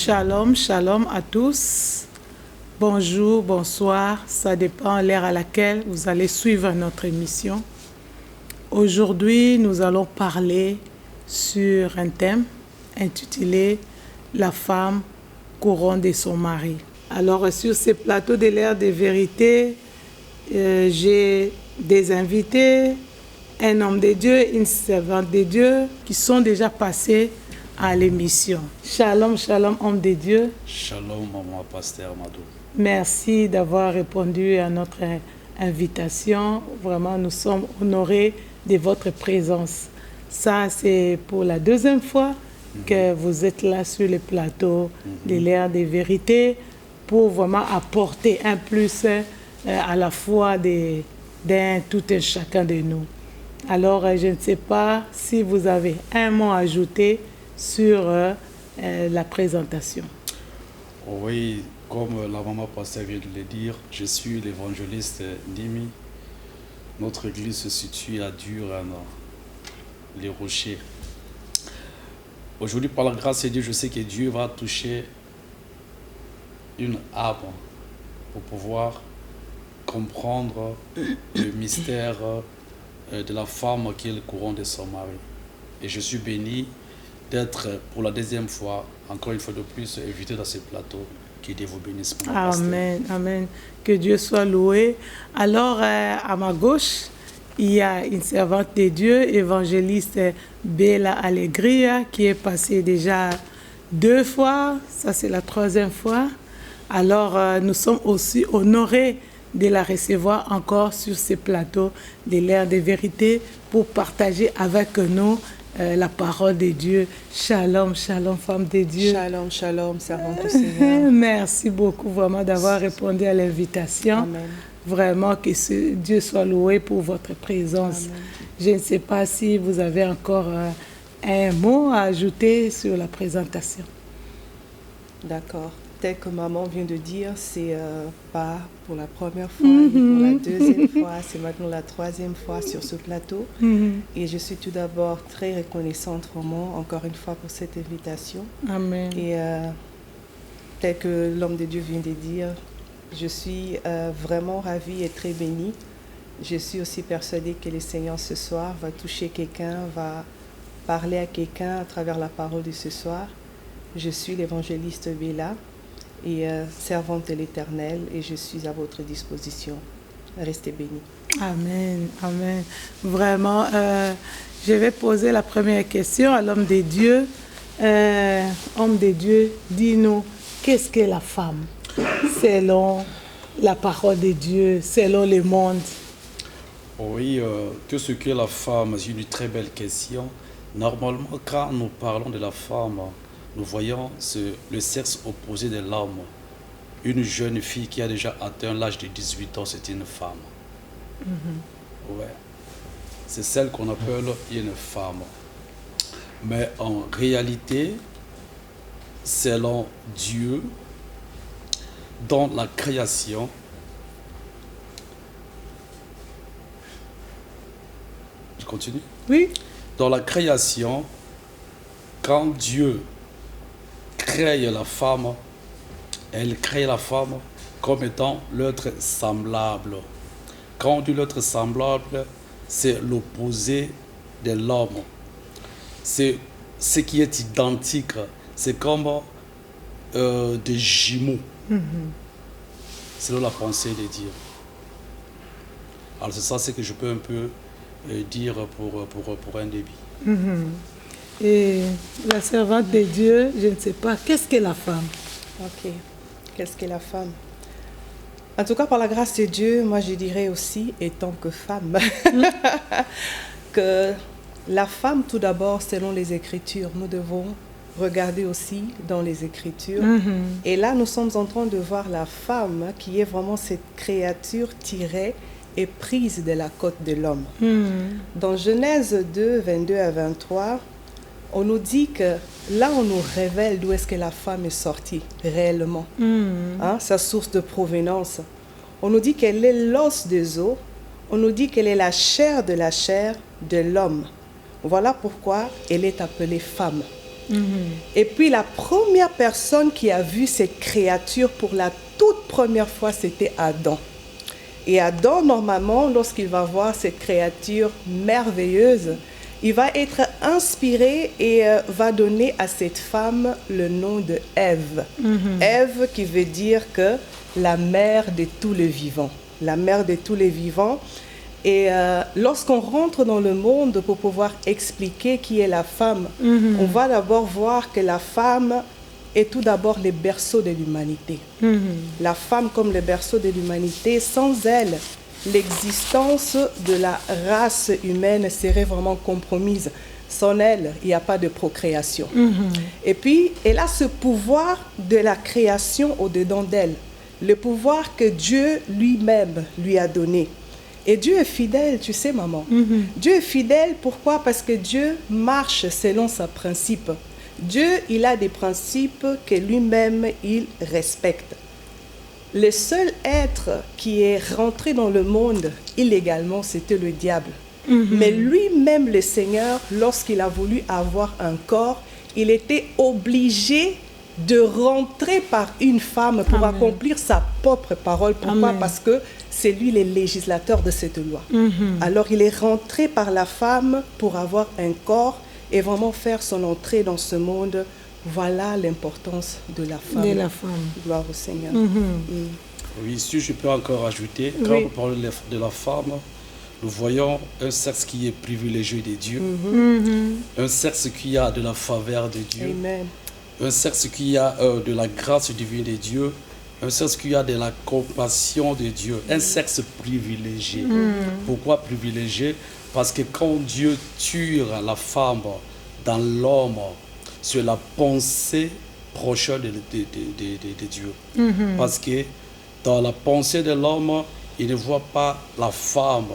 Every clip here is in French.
Shalom, shalom à tous. Bonjour, bonsoir, ça dépend de l'heure à laquelle vous allez suivre notre émission. Aujourd'hui, nous allons parler sur un thème intitulé « La femme couronne de son mari ». Alors, sur ce plateau de l'heure des vérités, j'ai des invités, un homme de Dieu, une servante de Dieu qui sont déjà passés à l'émission. Shalom, shalom, homme de Dieu. Shalom, maman, pasteur Madou. Merci d'avoir répondu à notre invitation. Vraiment, nous sommes honorés de votre présence. Ça, c'est pour la deuxième fois que vous êtes là sur le plateau de l'ère des vérités pour vraiment apporter un plus à la foi d'un tout et chacun de nous. Alors, je ne sais pas si vous avez un mot à ajouter sur la présentation. Oui, comme la maman pasteur vient de le dire, je suis l'évangéliste Nimi. Notre église se situe à Durand, les Rochers. Aujourd'hui, par la grâce de Dieu, je sais que Dieu va toucher une âme pour pouvoir comprendre le mystère de la femme qui est le courant de son mari. Et je suis béni d'être pour la deuxième fois, encore une fois de plus, invité dans ce plateau. Que Dieu vous bénisse. Amen, amen. Que Dieu soit loué. Alors, à ma gauche, il y a une servante de Dieu, évangéliste Bella Alegria, qui est passée déjà 2 fois. Ça, c'est la 3e fois. Alors, nous sommes aussi honorés de la recevoir encore sur ce plateau de l'ère des vérités pour partager avec nous la parole de Dieu. Shalom, shalom, femme de Dieu. Shalom, shalom, servante du Seigneur. Merci beaucoup vraiment d'avoir répondu à l'invitation. Amen. Vraiment que Dieu soit loué pour votre présence. Amen. Je ne sais pas si vous avez encore un mot à ajouter sur la présentation. D'accord. Tel que maman vient de dire, c'est pas pour la première fois, ni pour la deuxième fois, c'est maintenant la 3e fois sur ce plateau. Et je suis tout d'abord très reconnaissante vraiment, encore une fois, pour cette invitation. Amen. Et tel que l'homme de Dieu vient de dire, je suis vraiment ravie et très bénie. Je suis aussi persuadée que le Seigneur ce soir va toucher quelqu'un, va parler à quelqu'un à travers la parole de ce soir. Je suis l'évangéliste Bella et servante de l'Éternel, et je suis à votre disposition. Restez bénis. Amen, amen. Vraiment, je vais poser la première question à l'homme de Dieu. Homme de Dieu, dis-nous, qu'est-ce que la femme, selon la parole de Dieu, selon le monde? Oui, que ce qu'est la femme, c'est une très belle question. Normalement, quand nous parlons de la femme, nous voyons le sexe opposé de l'homme. Une jeune fille qui a déjà atteint l'âge de 18 ans, c'est une femme. Ouais. C'est celle qu'on appelle une femme. Mais en réalité, selon Dieu, dans la création, je continue? Oui. Dans la création, quand Dieu crée la femme, elle crée la femme comme étant l'être semblable. Quand on dit l'être semblable, c'est l'opposé de l'homme. C'est ce qui est identique. C'est comme des jumeaux. C'est la pensée de Dieu. Alors c'est ça, c'est que je peux un peu dire pour un début. Et la servante de Dieu, je ne sais pas, qu'est-ce que la femme? Ok. Qu'est-ce qu'est la femme? En tout cas, par la grâce de Dieu, moi je dirais aussi, étant que femme, que la femme, tout d'abord, selon les Écritures, nous devons regarder aussi dans les Écritures. Et là, nous sommes en train de voir la femme qui est vraiment cette créature tirée et prise de la côte de l'homme. Dans Genèse 2, 22 à 23, on nous dit que là, on nous révèle d'où est-ce que la femme est sortie réellement, sa source de provenance. On nous dit qu'elle est l'os des os, on nous dit qu'elle est la chair de l'homme. Voilà pourquoi elle est appelée femme. Et puis la première personne qui a vu cette créature pour la toute première fois, c'était Adam. Et Adam, normalement, lorsqu'il va voir cette créature merveilleuse, il va être inspiré et va donner à cette femme le nom de Ève. Ève qui veut dire que la mère de tous les vivants. La mère de tous les vivants. Et lorsqu'on rentre dans le monde pour pouvoir expliquer qui est la femme, on va d'abord voir que la femme est tout d'abord le berceau de l'humanité. La femme comme le berceau de l'humanité, sans elle, l'existence de la race humaine serait vraiment compromise. Sans elle, il n'y a pas de procréation. Et puis, elle a ce pouvoir de la création au-dedans d'elle, le pouvoir que Dieu lui-même lui a donné. Et Dieu est fidèle, tu sais, maman. Dieu est fidèle, pourquoi? Parce que Dieu marche selon ses principes. Dieu, il a des principes que lui-même, il respecte. Le seul être qui est rentré dans le monde illégalement, c'était le diable. Mais lui-même, le Seigneur, lorsqu'il a voulu avoir un corps, il était obligé de rentrer par une femme pour accomplir sa propre parole. Pourquoi? Parce que c'est lui le législateur de cette loi. Alors il est rentré par la femme pour avoir un corps et vraiment faire son entrée dans ce monde. Voilà l'importance de la femme. De la femme. Gloire au Seigneur. Oui, si je peux encore ajouter, quand on parle de la femme, nous voyons un sexe qui est privilégié de Dieu, un sexe qui a de la faveur de Dieu, Amen. un sexe qui a de la grâce divine de Dieu, un sexe qui a de la compassion de Dieu, un sexe privilégié. Pourquoi privilégié? Parce que quand Dieu tue la femme dans l'homme, c'est la pensée prochaine de Dieu. Parce que dans la pensée de l'homme, il ne voit pas la femme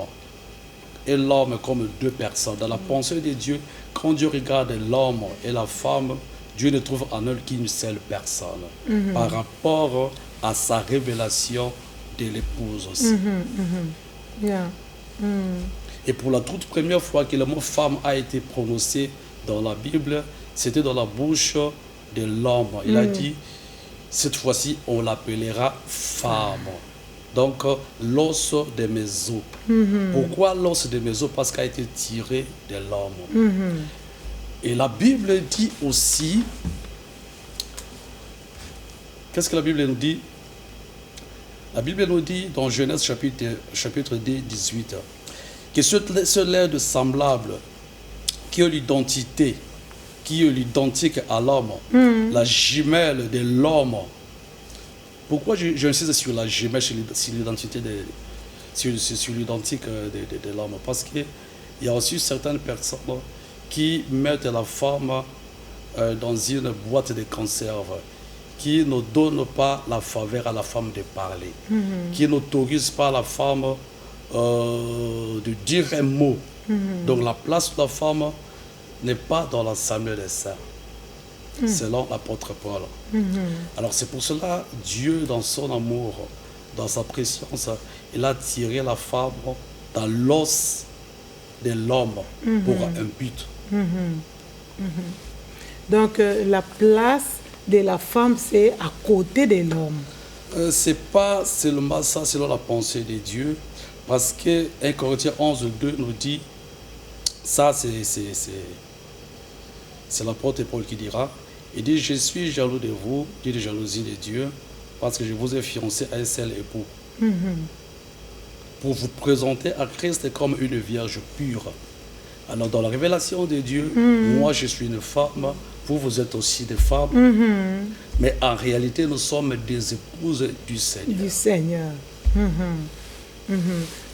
et l'homme comme deux personnes. Dans la pensée de Dieu, quand Dieu regarde l'homme et la femme, Dieu ne trouve en eux qu'une seule personne par rapport à sa révélation de l'épouse aussi. Et pour la toute première fois que le mot femme a été prononcé dans la Bible, c'était dans la bouche de l'homme. Il a dit, cette fois-ci, on l'appellera femme. Donc, l'os de mes os. Pourquoi l'os de mes os? Parce qu'il a été tiré de l'homme. Et la Bible dit aussi, qu'est-ce que la Bible nous dit? La Bible nous dit dans Genèse chapitre 2, 18, que ce lait semblable qui est l'identité, qui est l'identique à l'homme, la jumelle de l'homme. Pourquoi j'insiste sur la jumelle, sur l'identité, sur l'identique de l'homme? Parce qu'il y a aussi certaines personnes qui mettent la femme dans une boîte de conserve, qui ne donnent pas la faveur à la femme de parler, qui n'autorisent pas la femme de dire un mot. Donc la place de la femme n'est pas dans l'assemblée des saints, selon l'apôtre Paul. Alors c'est pour cela, Dieu, dans son amour, dans sa préscience, il a tiré la femme dans l'os de l'homme pour un but. Donc la place de la femme, c'est à côté de l'homme. C'est pas seulement ça selon la pensée de Dieu, parce que 1 Corinthiens 11, 2 nous dit, ça c'est l'apôtre Paul qui dira, il dit, je suis jaloux de vous, dit de jalousie de Dieu, parce que je vous ai fiancé à un seul époux, pour vous présenter à Christ comme une vierge pure. Alors dans la révélation de Dieu, moi je suis une femme, vous êtes aussi des femmes, mais en réalité nous sommes des épouses du Seigneur. Du Seigneur.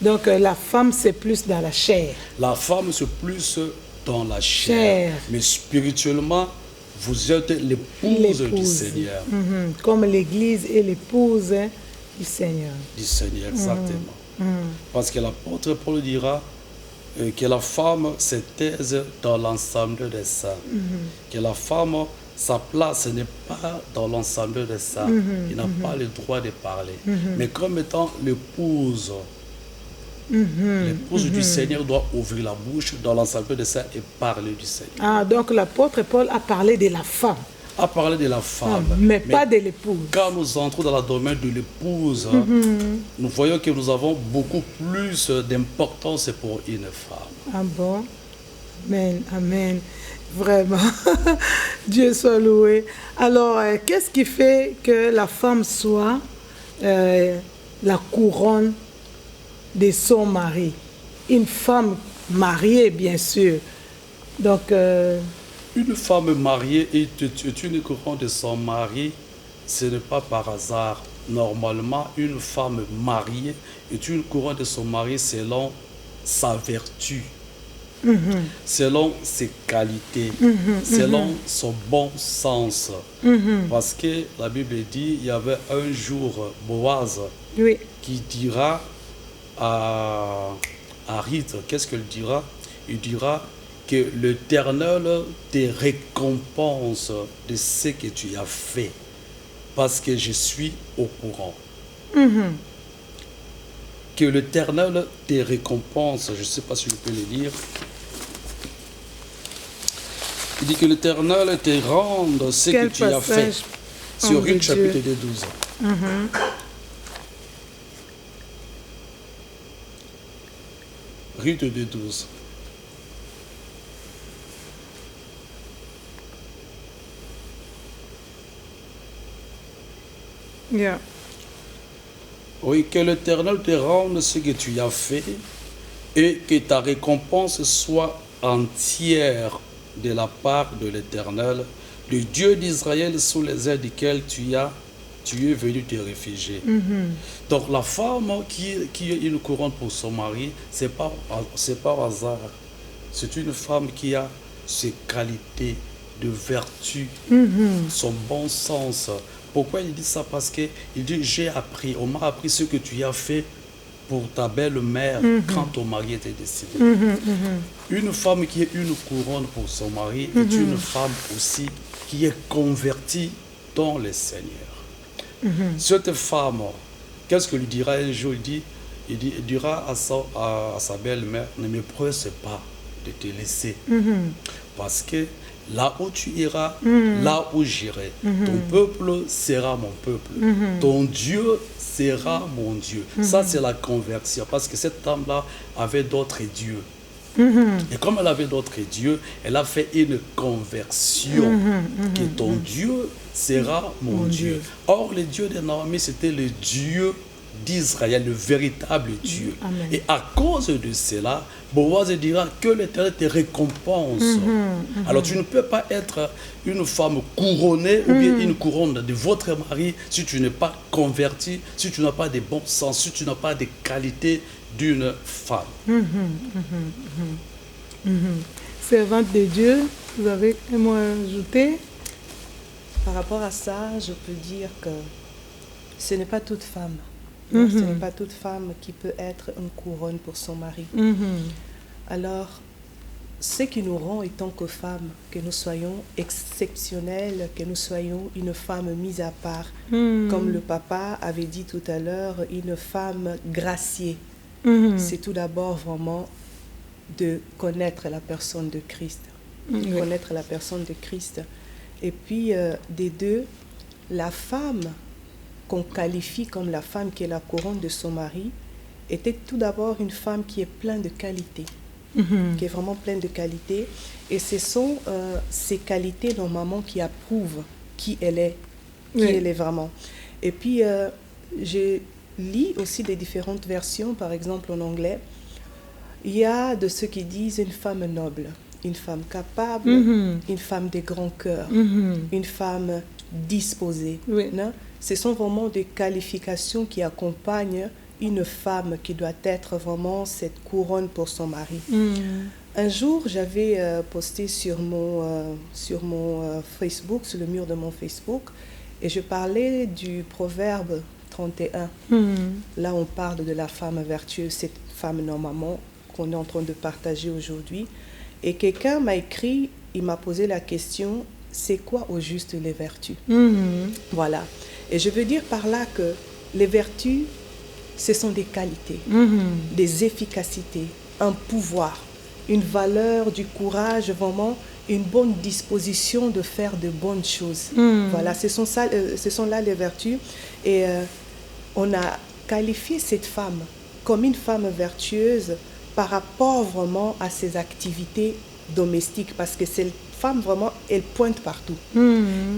Donc la femme c'est plus dans la chair. La femme c'est plus dans la chair. Mais spirituellement, vous êtes l'épouse du Seigneur. Comme l'Église est l'épouse du Seigneur. Du Seigneur, exactement. Parce que l'apôtre Paul dira que la femme se taise dans l'ensemble des saints. Que la femme, sa place n'est pas dans l'ensemble des saints. Il n'a pas le droit de parler. Mais comme étant l'épouse L'épouse du Seigneur doit ouvrir la bouche dans l'ensemble de ça et parler du Seigneur. Ah, donc l'apôtre Paul a parlé de la femme, À parler de la femme. mais pas de l'épouse. Quand nous entrons dans le domaine de l'épouse, nous voyons que nous avons beaucoup plus d'importance pour une femme. Ah bon? Amen, amen. Vraiment. Dieu soit loué. Alors, qu'est-ce qui fait que la femme soit la couronne de son mari? Une femme mariée, bien sûr. Donc, Une femme mariée est une couronne de son mari, ce n'est pas par hasard. Normalement, une femme mariée est une couronne de son mari selon sa vertu, selon ses qualités, selon son bon sens. Parce que la Bible dit, il y avait un jour Boaz oui. qui dira à Ruth, qu'est-ce qu'il dira? Il dira que l'Éternel te récompense de ce que tu as fait, parce que je suis au courant. Que l'Éternel te récompense, je ne sais pas si je peux le lire. Il dit que l'Éternel te rende ce Quel que tu as fait. passage, Sur homme de Ruth chapitre Dieu. 12. Ruth 12. Yeah. Oui, que l'Éternel te rende ce que tu as fait et que ta récompense soit entière de la part de l'Éternel, le Dieu d'Israël sous les ailes duquel tu es venu te réfugier. Donc la femme qui a une couronne pour son mari, c'est pas par hasard. C'est une femme qui a ses qualités de vertu, son bon sens. Pourquoi il dit ça? Parce qu'il dit, on m'a appris ce que tu as fait pour ta belle-mère quand ton mari était décédé. Une femme qui a une couronne pour son mari est une femme aussi qui est convertie dans le Seigneur. Cette femme, qu'est-ce qu'il dira un jour? Il dira à sa belle-mère, ne me presse pas de te laisser. Parce que là où tu iras, là où j'irai. Ton peuple sera mon peuple. Ton Dieu sera mon Dieu. Ça, c'est la conversion. Parce que cette femme-là avait d'autres dieux. Et comme elle avait d'autres dieux, elle a fait une conversion. Que ton Dieu sera mon Dieu. Or, le Dieu de Naomi, c'était le Dieu d'Israël, le véritable Dieu. Amen. Et à cause de cela, Boaz dira que l'Éternel te récompense. Alors tu ne peux pas être une femme couronnée ou bien une couronne de votre mari si tu n'es pas converti, si tu n'as pas de bon sens, si tu n'as pas de qualité d'une femme. Servante de Dieu, vous avez un mot à ajouter? Par rapport à ça, je peux dire que ce n'est pas toute femme. Ce n'est pas toute femme qui peut être une couronne pour son mari. Alors, ce qui nous rend en tant que femmes, que nous soyons exceptionnelles, que nous soyons une femme mise à part, comme le papa avait dit tout à l'heure, une femme graciée. C'est tout d'abord vraiment de connaître la personne de Christ. Connaître la personne de Christ. Et puis, des deux, la femme qu'on qualifie comme la femme qui est la couronne de son mari, était tout d'abord une femme qui est pleine de qualités, qui est vraiment pleine de qualités. Et ce sont ces qualités normalement qui approuvent qui elle est, elle est vraiment. Et puis, je lis aussi des différentes versions, par exemple en anglais. Il y a de ceux qui disent une femme noble, une femme capable, une femme de grand cœur, une femme disposée. Non? Ce sont vraiment des qualifications qui accompagnent une femme qui doit être vraiment cette couronne pour son mari. Un jour, j'avais posté sur mon Facebook, sur le mur de mon Facebook, et je parlais du proverbe 31. Là, on parle de la femme vertueuse, cette femme normalement qu'on est en train de partager aujourd'hui. Et quelqu'un m'a écrit, il m'a posé la question, c'est quoi au juste les vertus? Voilà. Et je veux dire par là que les vertus ce sont des qualités, des efficacités, un pouvoir, une valeur, du courage, vraiment une bonne disposition de faire de bonnes choses. Voilà, ce sont là les vertus. Et on a qualifié cette femme comme une femme vertueuse par rapport vraiment à ses activités domestiques, parce que cette femme vraiment, elle pointe partout.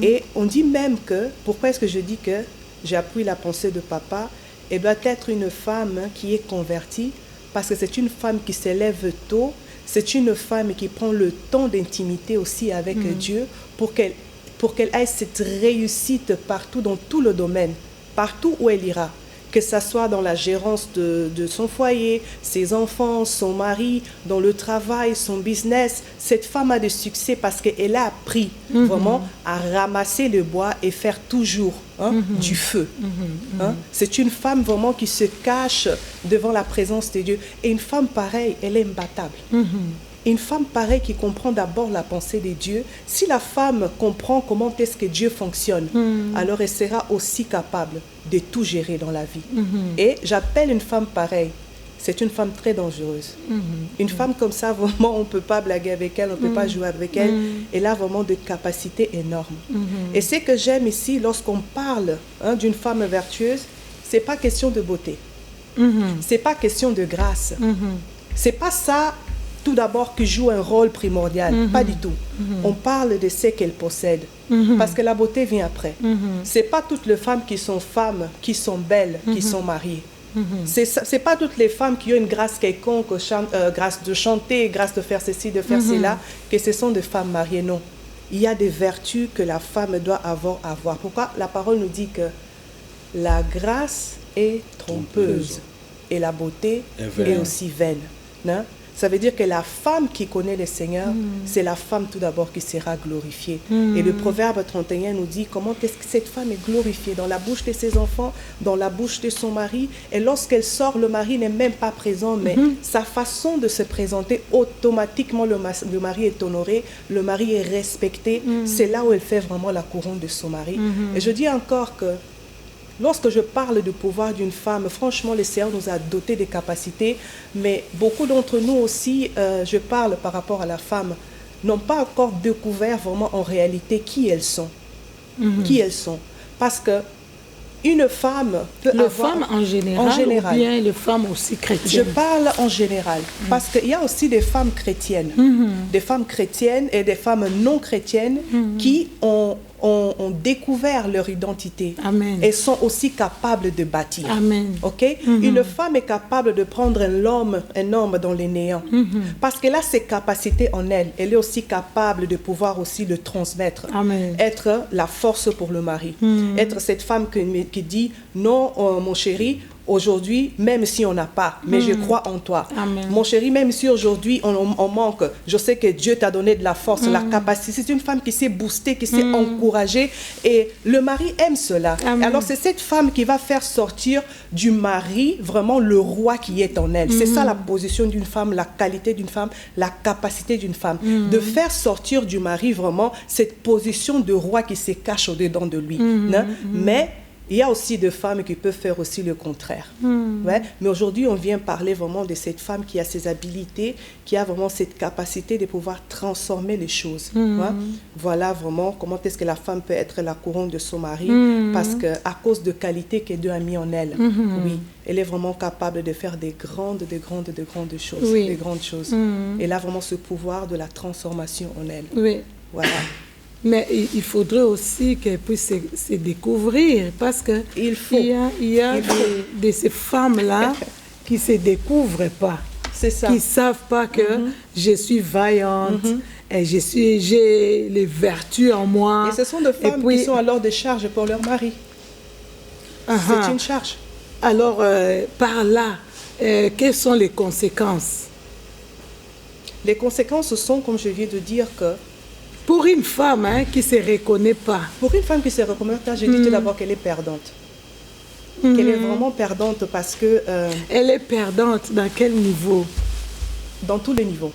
Et on dit même que, pourquoi est-ce que je dis que j'appuie la pensée de papa, elle doit être une femme qui est convertie, parce que c'est une femme qui s'élève tôt, c'est une femme qui prend le temps d'intimité aussi avec Dieu pour qu'elle ait cette réussite partout, dans tout le domaine, partout où elle ira. Que ce soit dans la gérance de son foyer, ses enfants, son mari, dans le travail, son business. Cette femme a de succès parce qu'elle a appris vraiment à ramasser le bois et faire toujours du feu. C'est une femme vraiment qui se cache devant la présence de Dieu. Et une femme pareille, elle est imbattable. Une femme pareille qui comprend d'abord la pensée de Dieu, si la femme comprend comment est-ce que Dieu fonctionne, alors elle sera aussi capable de tout gérer dans la vie. Et j'appelle une femme pareille, c'est une femme très dangereuse. Une femme comme ça, vraiment, on ne peut pas blaguer avec elle, on ne peut pas jouer avec elle. Elle a vraiment de capacités énormes. Et ce que j'aime ici, lorsqu'on parle d'une femme vertueuse, ce n'est pas question de beauté. Ce n'est pas question de grâce. Ce n'est pas ça, tout d'abord, qui joue un rôle primordial. Pas du tout. On parle de ce qu'elle possède. Parce que la beauté vient après. Ce n'est pas toutes les femmes, qui sont belles, qui sont mariées. Ce n'est pas toutes les femmes qui ont une grâce quelconque, grâce de chanter, grâce de faire ceci, de faire cela, que ce sont des femmes mariées. Non. Il y a des vertus que la femme doit avoir. Pourquoi la parole nous dit que la grâce est trompeuse et la beauté est aussi vaine. Non? Ça veut dire que la femme qui connaît le Seigneur, c'est la femme tout d'abord qui sera glorifiée. Et le Proverbe 31 nous dit comment est-ce que cette femme est glorifiée dans la bouche de ses enfants, dans la bouche de son mari. Et lorsqu'elle sort, le mari n'est même pas présent, mais sa façon de se présenter, automatiquement le mari est honoré, le mari est respecté. C'est là où elle fait vraiment la couronne de son mari. Et je dis encore que lorsque je parle du pouvoir d'une femme, franchement, le Seigneur nous a doté des capacités, mais beaucoup d'entre nous aussi, je parle par rapport à la femme, n'ont pas encore découvert vraiment en réalité qui elles sont. Qui elles sont. Parce que une femme peut les femmes en général, ou bien les femmes aussi chrétiennes? Je parle en général, parce qu'il y a aussi des femmes chrétiennes, des femmes chrétiennes et des femmes non chrétiennes qui ont découvert leur identité. Amen. Et sont aussi capables de bâtir. Amen. Okay? Une femme est capable de prendre un homme dans les néants. Parce qu'elle a ses capacités en elle. Elle est aussi capable de pouvoir aussi le transmettre. Amen. Être la force pour le mari. Être cette femme qui dit non, mon chéri, aujourd'hui, même si on n'a pas, mais je crois en toi. Amen. Mon chéri, même si aujourd'hui on manque, je sais que Dieu t'a donné de la force, la capacité. C'est une femme qui s'est boostée, qui s'est encouragée, et le mari aime cela. Amen. Alors c'est cette femme qui va faire sortir du mari vraiment le roi qui est en elle. C'est ça la position d'une femme, la qualité d'une femme, la capacité d'une femme. De faire sortir du mari vraiment cette position de roi qui se cache au-dedans de lui. Mais il y a aussi des femmes qui peuvent faire aussi le contraire. Ouais? Mais aujourd'hui, on vient parler vraiment de cette femme qui a ses habilités, qui a vraiment cette capacité de pouvoir transformer les choses. Ouais? Voilà vraiment comment est-ce que la femme peut être la couronne de son mari, parce qu'à cause de qualités que Dieu a mis en elle, oui, elle est vraiment capable de faire des grandes choses. Oui. Des grandes choses. Elle a vraiment ce pouvoir de la transformation en elle. Oui. Voilà. Mais il faudrait aussi qu'elle puisse se découvrir, parce que il y a de ces femmes-là qui ne se découvrent pas. C'est ça. Qui ne savent pas que je suis vaillante, et j'ai les vertus en moi. Et ce sont des femmes qui sont alors des charges pour leur mari. C'est une charge. Alors, par là, quelles sont les conséquences? Les conséquences sont, comme je viens de dire, que pour une femme qui ne se reconnaît pas. Pour une femme qui se reconnaît pas, je dis tout d'abord qu'elle est perdante. Qu'elle est vraiment perdante parce que... elle est perdante dans quel niveau? Dans tous les niveaux.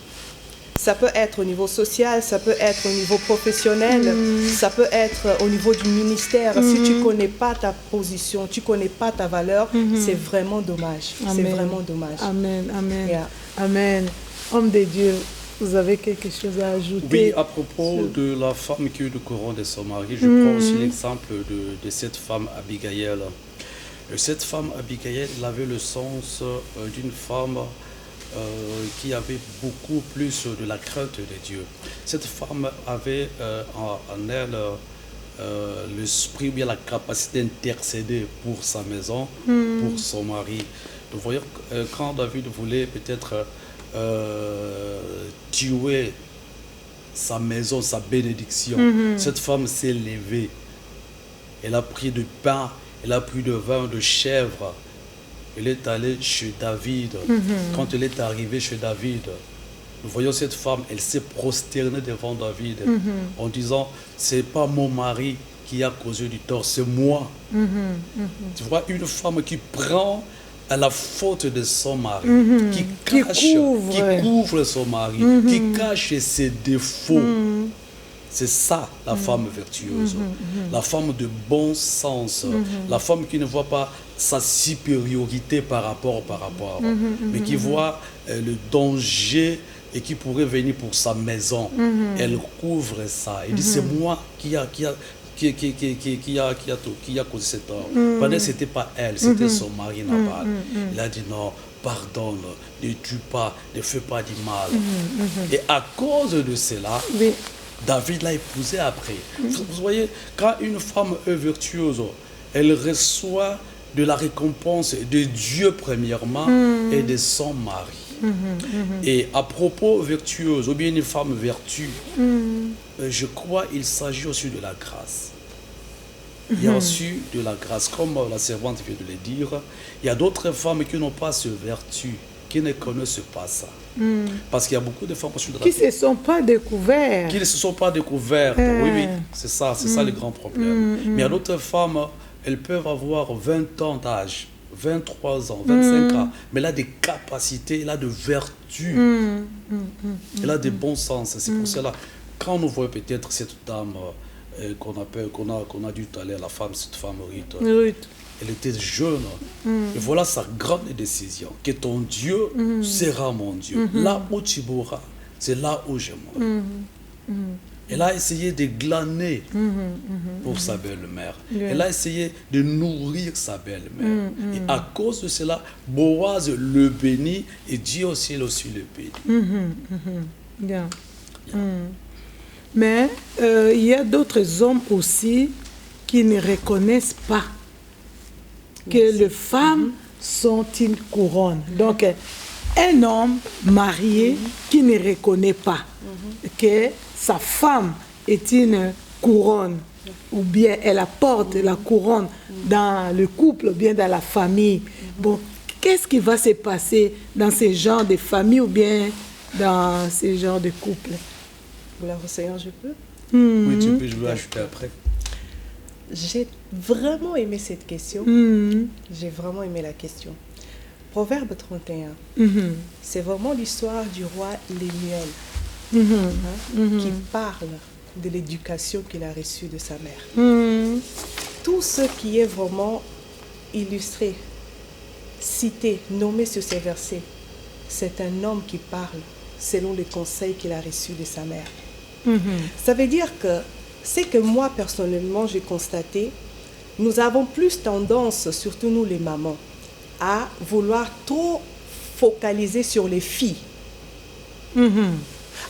Ça peut être au niveau social, ça peut être au niveau professionnel, ça peut être au niveau du ministère. Si tu ne connais pas ta position, tu ne connais pas ta valeur, c'est vraiment dommage. C'est vraiment dommage. Amen, amen. Yeah. Amen. Homme de Dieu, vous avez quelque chose à ajouter? Oui, à propos de la femme qui a eu le courant de son mari, je prends aussi l'exemple de cette femme Abigail. Cette femme Abigail, elle avait le sens d'une femme qui avait beaucoup plus de la crainte de Dieu. Cette femme avait en elle l'esprit ou bien la capacité d'intercéder pour sa maison, pour son mari. Nous voyons quand David voulait peut-être tuer sa maison, sa bénédiction, cette femme s'est levée. Elle a pris du pain, elle a pris de vin, de chèvre. Elle est allée chez David. Quand elle est arrivée chez David, nous voyons cette femme, elle s'est prosternée devant David en disant, c'est pas mon mari qui a causé du tort, c'est moi. Tu vois, une femme qui prend à la faute de son mari, qui couvre son mari, qui cache ses défauts. C'est ça, la femme vertueuse, la femme de bon sens, la femme qui ne voit pas sa supériorité par rapport, mais qui voit le danger et qui pourrait venir pour sa maison. Elle couvre ça. Elle dit, c'est moi qui a causé cet tort. Pendant que ce n'était pas elle, c'était son mari Nabal. Il a dit non, pardonne, ne tue pas, ne fais pas du mal. Et à cause de cela, David l'a épousée après. Vous voyez, quand une femme est vertueuse, elle reçoit de la récompense de Dieu premièrement et de son mari. Et à propos vertueuse, ou bien une femme vertue, je crois qu'il s'agit aussi de la grâce. Il y a aussi de la grâce, comme la servante vient de le dire. Il y a d'autres femmes qui n'ont pas ce vertu, qui ne connaissent pas ça. Parce qu'il y a beaucoup de femmes qui ne se sont pas découvertes. Qui ne se sont pas découvertes. Oui, c'est ça le grand problème. Mais il y a d'autres femmes, elles peuvent avoir 20 ans d'âge, 23 ans, 25 ans, mais elle a des capacités, elle a de vertus, elle a des bons sens. C'est pour cela, quand nous voyons peut-être cette dame qu'on a dit tout à l'heure, la femme, cette femme Ruth, elle était jeune, et voilà sa grande décision, que ton Dieu sera mon Dieu. Là où tu mourras, c'est là où je mourrai. Elle a essayé de glaner pour sa belle-mère. Elle a essayé de nourrir sa belle-mère. Et à cause de cela, Boaz le bénit et Dieu aussi le bénit. Mais il y a d'autres hommes aussi qui ne reconnaissent pas que les femmes sont une couronne. Donc, un homme marié qui ne reconnaît pas que sa femme est une couronne, ou bien elle apporte la couronne dans le couple, ou bien dans la famille. Bon, qu'est-ce qui va se passer dans ce genre de famille, ou bien dans ce genre de couple? La Seigneur, je peux? Oui, tu peux, je vais ajouter après. J'ai vraiment aimé cette question. J'ai vraiment aimé la question. Proverbe 31, c'est vraiment l'histoire du roi Lémuel qui parle de l'éducation qu'il a reçue de sa mère. Tout ce qui est vraiment illustré, cité, nommé sur ces versets, c'est un homme qui parle selon les conseils qu'il a reçus de sa mère. Ça veut dire que c'est que moi, personnellement, j'ai constaté, nous avons plus tendance, surtout nous les mamans, à vouloir trop focaliser sur les filles.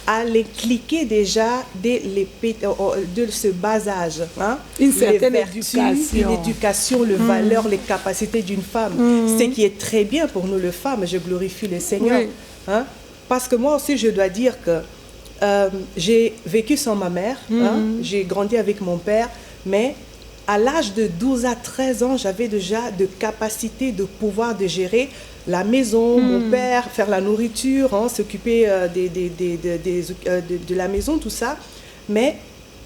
À les cliquer déjà dès de ce bas âge. Une certaine éducation. Une éducation, les valeurs, les capacités d'une femme. Ce qui est très bien pour nous, les femmes. Je glorifie le Seigneur. Parce que moi aussi, je dois dire que j'ai vécu sans ma mère, j'ai grandi avec mon père, mais à l'âge de 12 à 13 ans, j'avais déjà de capacité de pouvoir de gérer la maison, mon père, faire la nourriture, s'occuper de la maison, tout ça. Mais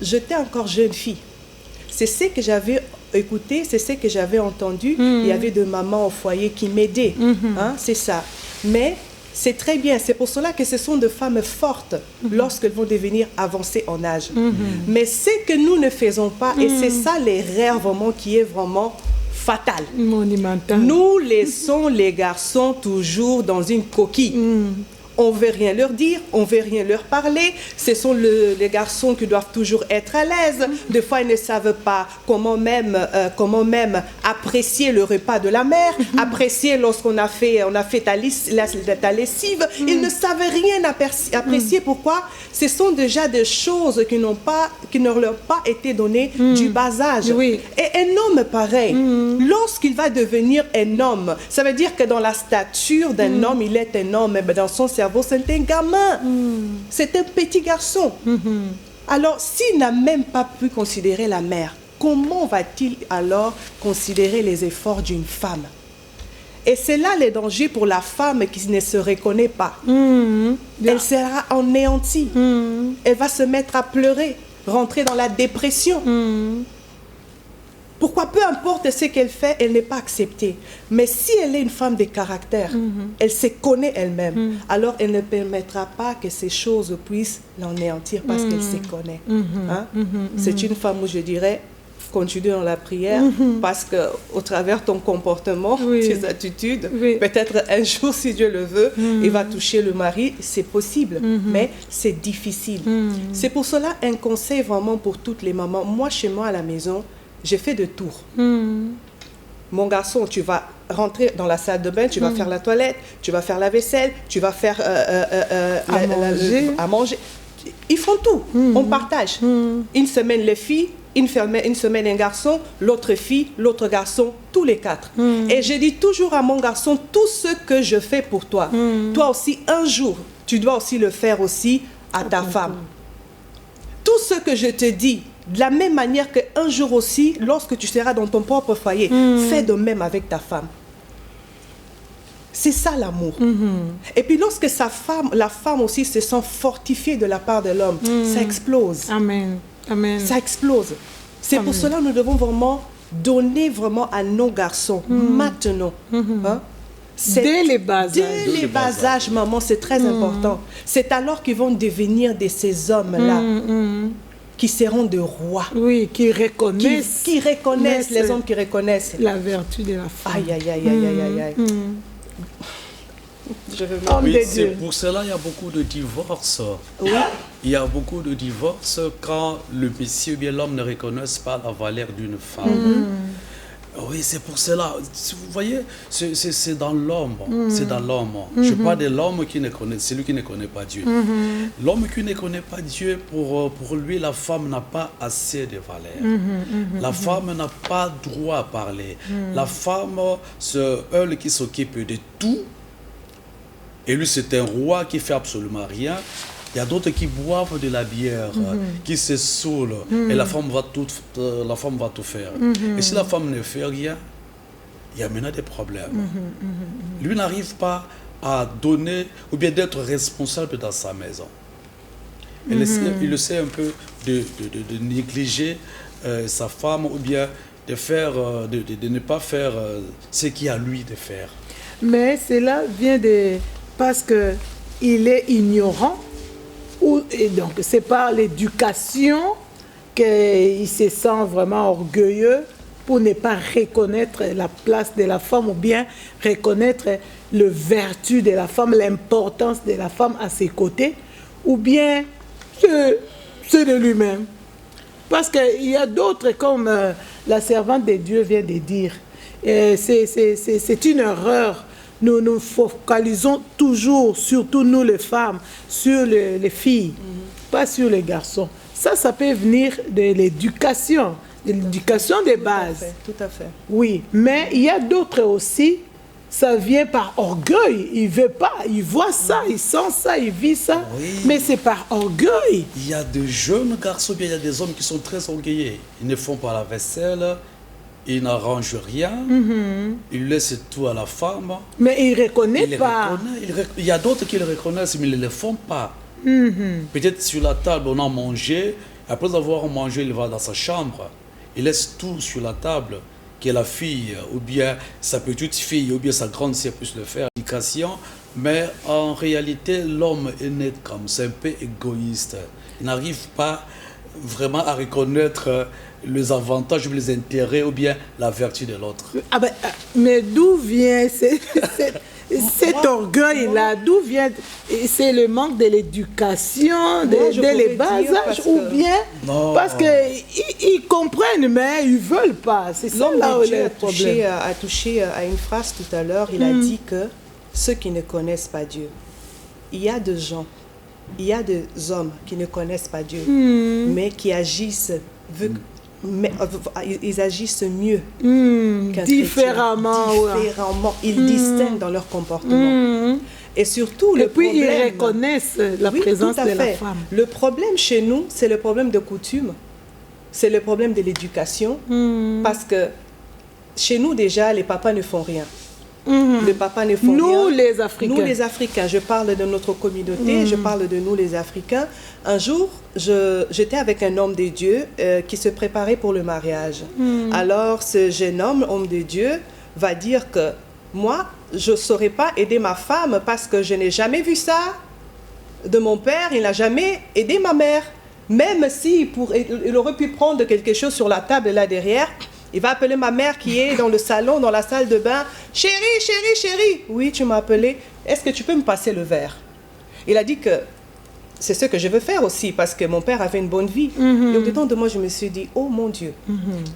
j'étais encore jeune fille. C'est ce que j'avais écouté, c'est ce que j'avais entendu. Il y avait de mamans au foyer qui m'aidaient, c'est ça. Mais c'est très bien. C'est pour cela que ce sont des femmes fortes lorsqu'elles vont devenir avancées en âge. Mais ce que nous ne faisons pas, et c'est ça l'erreur vraiment qui est vraiment fatale. Monumental. Nous laissons les garçons toujours dans une coquille. On ne veut rien leur dire, on ne veut rien leur parler. Ce sont les garçons qui doivent toujours être à l'aise. Des fois, ils ne savent pas comment même apprécier le repas de la mère, apprécier lorsqu'on a fait ta lessive. Ils ne savent rien apprécier. Pourquoi? Ce sont déjà des choses qui ne leur ont pas été données du bas âge. Oui. Et un homme pareil, lorsqu'il va devenir un homme, ça veut dire que dans la stature d'un homme, il est un homme, mais dans son cerveau, c'est un gamin. C'est un petit garçon. Alors, s'il n'a même pas pu considérer la mère, comment va-t-il alors considérer les efforts d'une femme? Et c'est là le danger pour la femme qui ne se reconnaît pas. Elle sera anéantie. Elle va se mettre à pleurer, rentrer dans la dépression. Pourquoi? Peu importe ce qu'elle fait, elle n'est pas acceptée. Mais si elle est une femme de caractère, elle se connaît elle-même, alors elle ne permettra pas que ces choses puissent l'anéantir parce qu'elle se connaît. C'est une femme où je dirais, continue dans la prière, parce qu'au travers de ton comportement, tes attitudes, peut-être un jour, si Dieu le veut, il va toucher le mari, c'est possible, mais c'est difficile. C'est pour cela un conseil vraiment pour toutes les mamans. Moi, chez moi à la maison, j'ai fait de tours. Mon garçon, tu vas rentrer dans la salle de bain, tu vas faire la toilette, tu vas faire la vaisselle, tu vas faire à manger. Ils font tout. On partage. Une semaine les filles, une semaine un garçon, l'autre fille, l'autre garçon, tous les quatre. Et je dis toujours à mon garçon, tout ce que je fais pour toi, toi aussi, un jour, tu dois aussi le faire aussi à ta femme. Tout ce que je te dis, de la même manière qu'un jour aussi, lorsque tu seras dans ton propre foyer, fais de même avec ta femme. C'est ça l'amour. Et puis lorsque la femme aussi se sent fortifiée de la part de l'homme, ça explose. Amen. Amen. Ça explose. C'est pour cela que nous devons vraiment donner vraiment à nos garçons, maintenant. Dès les bas âges. Dès les bas âges, maman, c'est très important. C'est alors qu'ils vont devenir de ces hommes-là. Qui seront de rois. Oui, qui reconnaissent. Qui reconnaissent, les hommes qui reconnaissent. La vertu de la femme. Aïe, aïe, aïe, aïe, aïe, aïe. Oui, c'est pour cela qu'il y a beaucoup de divorces. Oui. Il y a beaucoup de divorces quand le monsieur ou bien l'homme ne reconnaissent pas la valeur d'une femme. Oui, c'est pour cela. Vous voyez, c'est dans l'homme. C'est dans l'homme. Je parle de l'homme qui ne connaît, celui qui ne connaît pas Dieu. L'homme qui ne connaît pas Dieu, pour lui, la femme n'a pas assez de valeur. La femme n'a pas droit à parler. La femme, c'est elle qui s'occupe de tout. Et lui, c'est un roi qui fait absolument rien. Il y a d'autres qui boivent de la bière, qui se saoulent, et la femme va tout faire. Et si la femme ne fait rien, il y a maintenant des problèmes. Lui n'arrive pas à donner, ou bien d'être responsable dans sa maison. Il essaie un peu de négliger sa femme, ou bien de ne pas faire ce qu'il y a à lui de faire. Mais cela vient parce qu'il est ignorant. Et donc, c'est par l'éducation qu'il se sent vraiment orgueilleux pour ne pas reconnaître la place de la femme ou bien reconnaître le vertu de la femme, l'importance de la femme à ses côtés, ou bien c'est de lui-même. Parce qu'il y a d'autres, comme la servante de Dieu vient de dire, c'est une erreur. Nous nous focalisons toujours, surtout nous les femmes, sur les filles, pas sur les garçons. Ça peut venir de l'éducation des bases. Tout à fait. Oui, mais il y a d'autres aussi, ça vient par orgueil. Il veut pas, il voit ça, il sent ça, il vit ça, mais c'est par orgueil. Il y a de jeunes garçons, bien il y a des hommes qui sont très orgueilleux. Ils ne font pas la vaisselle. Ils n'arrangent rien, ils laissent tout à la femme. Mais ils ne reconnaissent pas. Il y a d'autres qui le reconnaissent, mais ils ne le font pas. Peut-être sur la table, on a mangé. Après avoir mangé, il va dans sa chambre. Il laisse tout sur la table, que la fille, ou bien sa petite fille, ou bien sa grande sœur puisse le faire. L'éducation Mais en réalité, l'homme est né comme c'est un peu égoïste. Il n'arrive pas vraiment à reconnaître les avantages ou les intérêts ou bien la vertu de l'autre. Mais d'où vient cet orgueil-là? D'où vient? C'est le manque de l'éducation dès les bas âges ou bien parce qu'ils comprennent mais ils ne veulent pas. C'est ça là où le problème. A touché à une phrase tout à l'heure. Il a dit que ceux qui ne connaissent pas Dieu, il y a des gens, il y a des hommes qui ne connaissent pas Dieu, mais qui agissent, ils agissent mieux qu'un différemment. Différemment. Ils distinguent dans leur comportement. Et surtout, et puis ils reconnaissent la présence de la femme. Le problème chez nous, c'est le problème de coutume, c'est le problème de l'éducation, parce que chez nous déjà, les papas ne font rien. Les papas ne font rien. Nous les Africains. Nous les Africains, je parle de notre communauté, je parle de nous les Africains. Un jour, j'étais avec un homme de Dieu qui se préparait pour le mariage. Alors ce jeune homme de Dieu, va dire que moi, je ne saurais pas aider ma femme parce que je n'ai jamais vu ça de mon père, il n'a jamais aidé ma mère. Même si il aurait pu prendre quelque chose sur la table là derrière, il va appeler ma mère qui est dans le salon, dans la salle de bain. « Chérie, chérie, chérie, oui, tu m'as appelé. Est-ce que tu peux me passer le verre ?» Il a dit que c'est ce que je veux faire aussi parce que mon père avait une bonne vie. Et au-dedans de moi, je me suis dit, oh mon Dieu,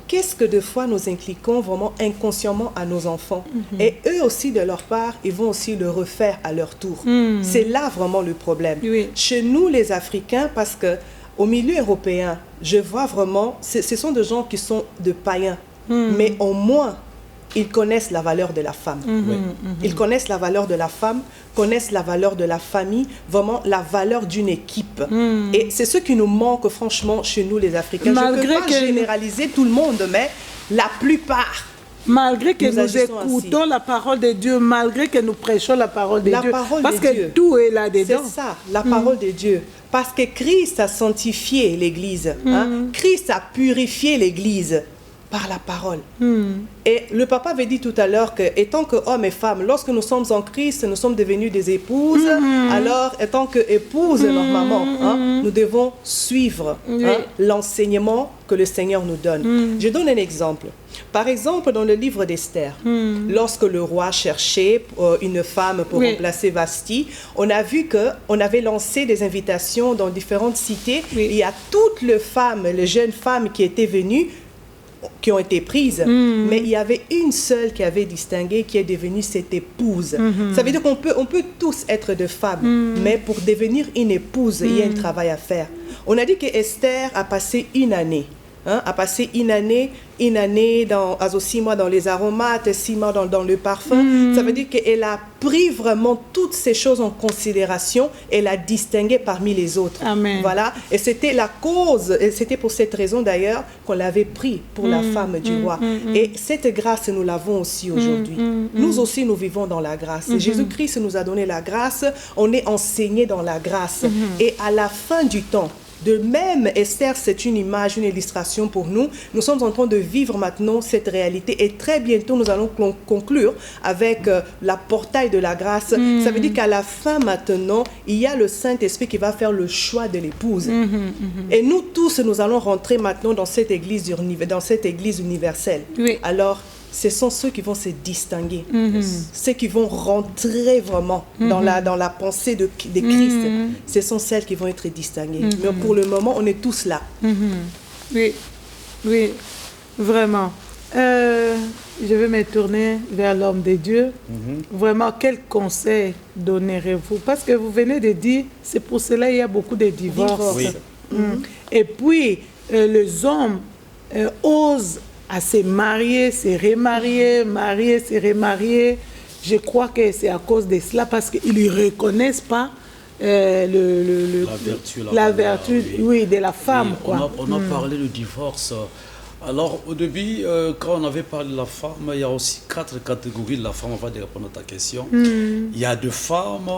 qu'est-ce que des fois nous impliquons vraiment inconsciemment à nos enfants. Et eux aussi, de leur part, ils vont aussi le refaire à leur tour. C'est là vraiment le problème. Chez nous, les Africains, parce que au milieu européen, je vois vraiment, ce sont des gens qui sont de païens, mais au moins, ils connaissent la valeur de la femme. Ils connaissent la valeur de la femme, connaissent la valeur de la famille, vraiment la valeur d'une équipe. Et c'est ce qui nous manque franchement chez nous les Africains. Je ne peux pas généraliser tout le monde, mais la plupart. Malgré que nous écoutons la parole de Dieu, malgré que nous prêchons la parole de Dieu, parce que tout est là-dedans. C'est ça, la parole de Dieu. Parce que Christ a sanctifié l'Église. Christ a purifié l'Église par la parole. Et le papa avait dit tout à l'heure que, étant que hommes et femmes, lorsque nous sommes en Christ, nous sommes devenus des épouses. Alors, étant que épouses normalement, nous devons suivre l'enseignement que le Seigneur nous donne. Je donne un exemple. Par exemple, dans le livre d'Esther, lorsque le roi cherchait une femme pour remplacer Vashti, on a vu qu'on avait lancé des invitations dans différentes cités. Il y a toutes les femmes, les jeunes femmes qui étaient venues, qui ont été prises, mais il y avait une seule qui avait distingué, qui est devenue cette épouse. Ça veut dire qu'on peut tous être des femmes, mais pour devenir une épouse, il y a un travail à faire. On a dit que Esther a passé une année. A passé une année dans 6 mois dans les aromates, 6 mois dans le parfum. Ça veut dire qu'elle a pris vraiment toutes ces choses en considération, elle a distingué parmi les autres. Amen. Voilà. Et c'était la cause, et c'était pour cette raison d'ailleurs qu'on l'avait pris pour la femme du roi. Et cette grâce, nous l'avons aussi aujourd'hui. Nous aussi, nous vivons dans la grâce. Jésus-Christ nous a donné la grâce, on est enseigné dans la grâce. Et à la fin du temps, de même, Esther, c'est une image, une illustration pour nous. Nous sommes en train de vivre maintenant cette réalité et très bientôt, nous allons conclure avec la portail de la grâce. Ça veut dire qu'à la fin maintenant, il y a le Saint-Esprit qui va faire le choix de l'épouse. Et nous tous, nous allons rentrer maintenant dans cette église universelle. Alors, ce sont ceux qui vont se distinguer, ceux qui vont rentrer vraiment dans la pensée de Christ. Ce sont celles qui vont être distinguées. Mais pour le moment, on est tous là. Oui, vraiment. Je vais me tourner vers l'homme de Dieu. Vraiment, quel conseil donnerez-vous? Parce que vous venez de dire, c'est pour cela qu'il y a beaucoup de divorces. Et puis, les hommes osent à se marier, se remarier, marier, se remarier. Je crois que c'est à cause de cela, parce qu'ils ne reconnaissent pas la vertu de la femme. On a parlé du divorce. Alors, au début, quand on avait parlé de la femme, il y a aussi 4 catégories de la femme. On va répondre à ta question. Il y a deux femmes,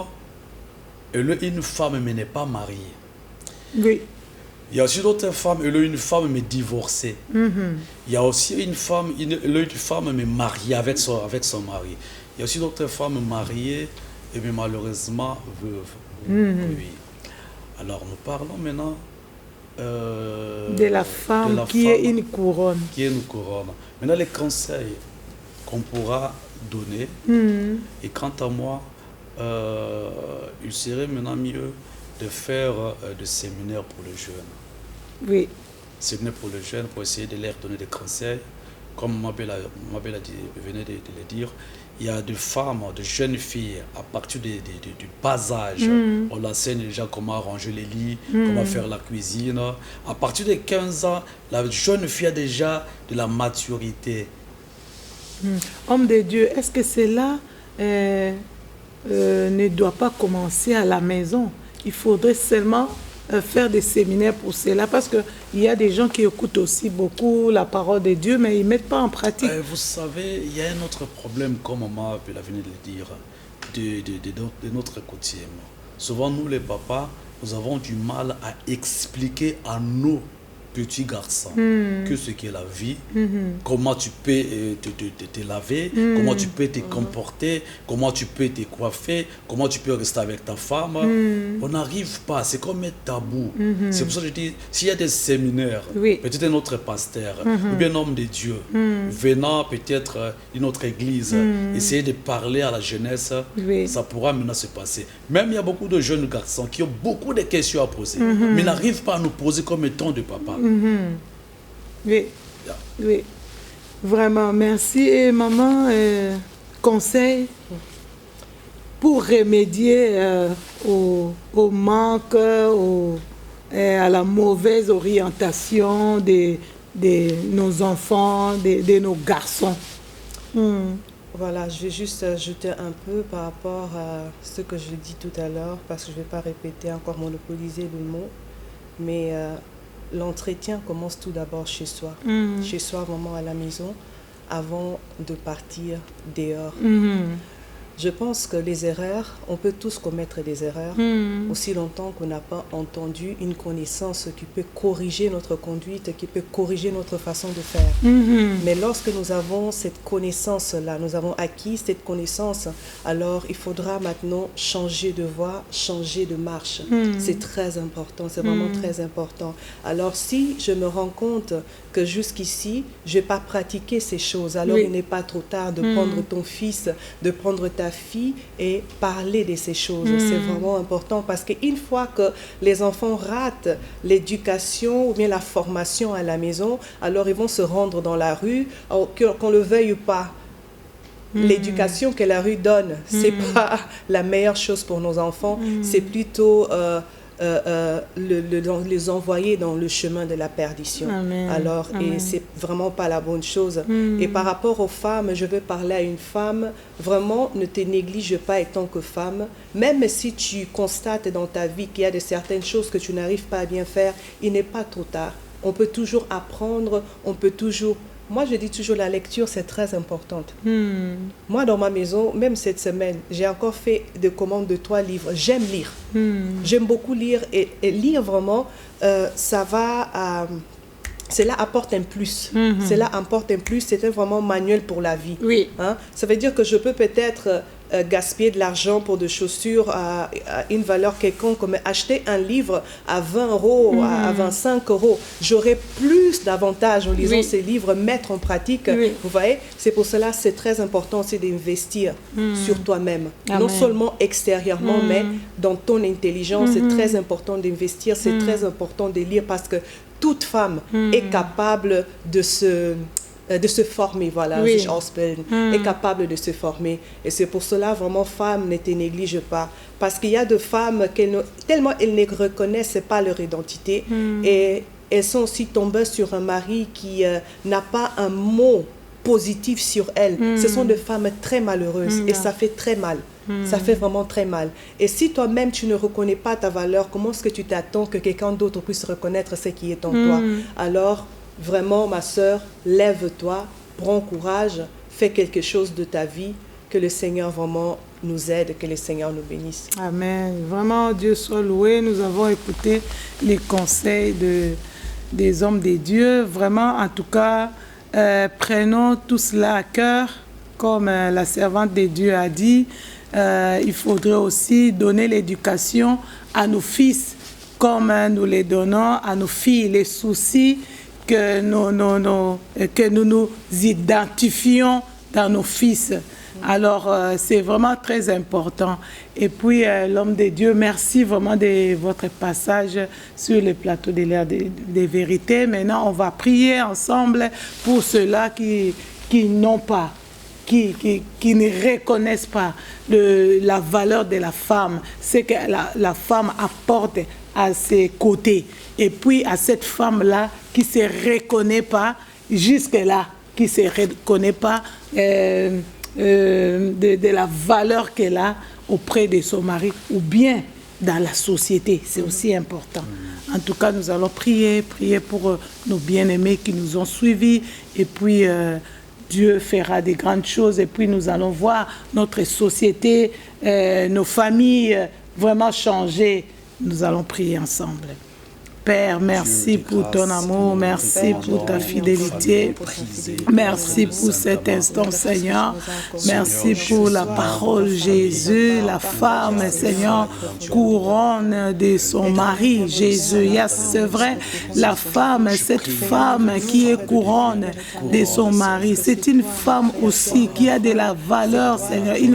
et une femme mais n'est pas mariée. Oui. Il y a aussi d'autres femmes, elle a une femme mais divorcée. Il y a aussi une femme mais mariée avec son mari. Il y a aussi d'autres femmes mariées et bien malheureusement veuve. Oui. Alors nous parlons maintenant de la femme qui est une couronne. Qui est une couronne. Maintenant les conseils qu'on pourra donner, et quant à moi, il serait maintenant mieux de faire des séminaires pour les jeunes. Oui. Séminaires pour les jeunes pour essayer de leur donner des conseils. Comme Mabel venait de le dire, il y a des femmes, de jeunes filles, à partir du bas âge, on l'enseigne déjà comment arranger les lits, comment faire la cuisine. À partir de 15 ans, la jeune fille a déjà de la maturité. Homme de Dieu, est-ce que cela ne doit pas commencer à la maison? Il faudrait seulement faire des séminaires pour cela, parce qu'il y a des gens qui écoutent aussi beaucoup la parole de Dieu, mais ils ne mettent pas en pratique. Vous savez, il y a un autre problème, comme maman peut venir de le dire, de notre coutume. Souvent, nous les papas, nous avons du mal à expliquer à nos petits garçons que ce qu'est la vie, comment tu peux te laver, comment tu peux te comporter, comment tu peux te coiffer, comment tu peux rester avec ta femme. On n'arrive pas, c'est comme un tabou. C'est pour ça que je dis, s'il y a des séminaires, peut-être un autre pasteur, ou bien un homme de Dieu, venant peut-être d'une autre église, essayer de parler à la jeunesse, ça pourra maintenant se passer. Même il y a beaucoup de jeunes garçons qui ont beaucoup de questions à poser, mais n'arrivent pas à nous poser comme étant de papa. Oui, oui, vraiment, merci. Et maman, conseil pour remédier au manque, à la mauvaise orientation de nos enfants, de nos garçons. Voilà, je vais juste ajouter un peu par rapport à ce que je dis tout à l'heure, parce que je ne vais pas répéter, encore monopoliser le mot, mais l'entretien commence tout d'abord chez soi. Chez soi, vraiment à la maison, avant de partir dehors. Je pense que les erreurs, on peut tous commettre des erreurs, aussi longtemps qu'on n'a pas entendu une connaissance qui peut corriger notre conduite, qui peut corriger notre façon de faire. Mais lorsque nous avons cette connaissance-là, nous avons acquis cette connaissance, alors il faudra maintenant changer de voie, changer de marche. C'est très important, c'est vraiment très important. Alors si je me rends compte que jusqu'ici, je n'ai pas pratiqué ces choses, alors il n'est pas trop tard de prendre ton fils, de prendre ta fille et parler de ces choses. C'est vraiment important, parce qu'une fois que les enfants ratent l'éducation ou bien la formation à la maison, alors ils vont se rendre dans la rue, qu'on le veuille ou pas. L'éducation que la rue donne, c'est pas la meilleure chose pour nos enfants, c'est plutôt les envoyer dans le chemin de la perdition. Amen. Alors, et c'est vraiment pas la bonne chose. Et par rapport aux femmes, je veux parler à une femme, vraiment ne te néglige pas étant que femme, même si tu constates dans ta vie qu'il y a de certaines choses que tu n'arrives pas à bien faire, il n'est pas trop tard. On peut toujours apprendre, on peut toujours... Moi, je dis toujours, la lecture, c'est très importante. Moi, dans ma maison, même cette semaine, j'ai encore fait des commandes de 3 livres. J'aime lire. J'aime beaucoup lire. Et lire, vraiment, ça va... cela apporte un plus. Cela apporte un plus. C'est vraiment manuel pour la vie. Oui. Hein? Ça veut dire que je peux peut-être gaspiller de l'argent pour des chaussures à une valeur quelconque, mais acheter un livre à 20 €, à 25 €. J'aurai plus d'avantages en lisant ces livres, mettre en pratique. Vous voyez, c'est pour cela que c'est très important aussi d'investir sur toi-même. Non seulement extérieurement, mais dans ton intelligence. C'est très important d'investir, c'est très important de lire, parce que toute femme est capable de se former, voilà, est capable de se former. Et c'est pour cela, vraiment, femme, ne te néglige pas. Parce qu'il y a des femmes, tellement elles ne reconnaissent pas leur identité, et elles sont aussi tombées sur un mari qui n'a pas un mot positif sur elles. Ce sont des femmes très malheureuses, et ça fait très mal. Ça fait vraiment très mal. Et si toi-même, tu ne reconnais pas ta valeur, comment est-ce que tu t'attends que quelqu'un d'autre puisse reconnaître ce qui est en toi? Alors, vraiment, ma sœur, lève-toi, prends courage, fais quelque chose de ta vie, que le Seigneur vraiment nous aide, que le Seigneur nous bénisse. Amen. Vraiment, Dieu soit loué. Nous avons écouté les conseils des hommes de Dieu. Vraiment, en tout cas, prenons tout cela à cœur, comme la servante de Dieu a dit. il faudrait aussi donner l'éducation à nos fils, comme nous les donnons à nos filles, les soucis que nous nous identifions dans nos fils. Alors, c'est vraiment très important. Et puis, l'homme de Dieu, merci vraiment de votre passage sur le plateau de l'Air des vérités. Maintenant, on va prier ensemble pour ceux-là qui n'ont pas, qui ne reconnaissent pas la valeur de la femme, ce que la femme apporte à ses côtés. Et puis, à cette femme-là qui ne se reconnaît pas, jusque-là, qui ne se reconnaît pas de la valeur qu'elle a auprès de son mari ou bien dans la société. C'est aussi important. En tout cas, nous allons prier pour nos bien-aimés qui nous ont suivis et puis Dieu fera des grandes choses et puis nous allons voir notre société, nos familles vraiment changer. Nous allons prier ensemble. Père, merci pour ton amour, merci pour ta fidélité, merci pour cet instant, Seigneur, merci pour la parole, Jésus, la femme, Seigneur, couronne de son mari, Jésus. C'est vrai, la femme, cette femme qui est couronne de son mari, c'est une femme aussi qui a de la valeur, Seigneur, une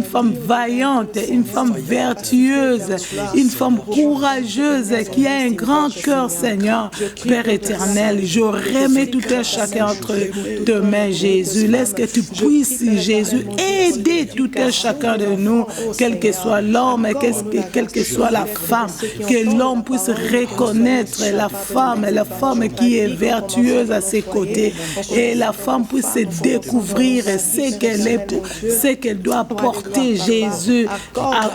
femme vaillante, une femme vertueuse, une femme courageuse, qui a un grand cœur, Seigneur, Père éternel. Je remets tout un chacun entre tes mains, Jésus. Laisse que tu puisses, Jésus, aider tout un chacun de nous, quel que soit l'homme, quelle que soit la femme, que l'homme puisse reconnaître la femme qui est vertueuse à ses côtés, et la femme puisse se découvrir ce qu'elle doit porter, Jésus,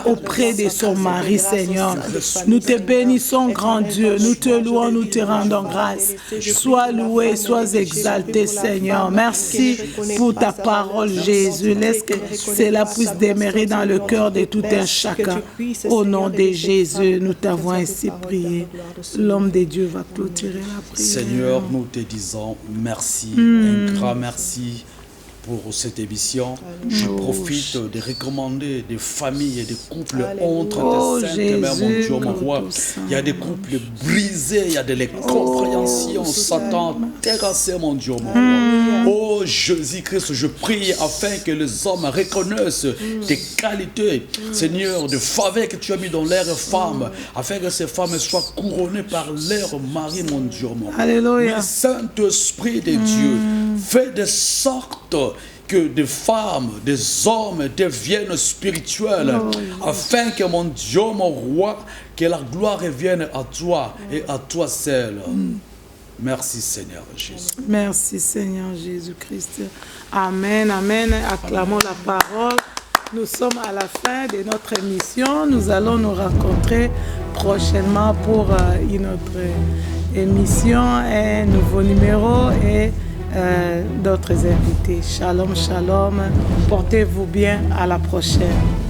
auprès de son mari, Seigneur. Nous te bénissons, grand Dieu, nous te louons, nous te rendons grâce. Sois loué, sois exalté, Seigneur. Merci pour ta parole, Jésus. Laisse que cela puisse demeurer dans le cœur de tout un chacun. Au nom de Jésus, nous t'avons ainsi prié. L'homme de Dieu va clôturer la prière. Seigneur, nous te disons merci, un grand merci pour cette émission. Je profite de recommander des familles et des couples entre tes saintes mains, mon Dieu, mon roi. Il y a des couples brisés, il y a de l'incompréhension, Satan terrassé, mon Dieu, mon roi. Oh Jésus-Christ, je prie afin que les hommes reconnaissent tes qualités, Seigneur, de faveur que tu as mis dans leurs femmes, afin que ces femmes soient couronnées par leur mari, mon Dieu, mon roi. Alléluia. Le Saint-Esprit de Dieu fait de sorte que des femmes, des hommes deviennent spirituels, afin que mon Dieu, mon roi, que la gloire revienne à toi et à toi seul. Merci Seigneur Jésus. Merci Seigneur Jésus-Christ. Amen, amen. Acclamons la parole. Nous sommes à la fin de notre émission. Nous allons nous rencontrer prochainement pour une autre émission, un nouveau numéro et d'autres invités. Shalom, shalom. Portez-vous bien. À la prochaine.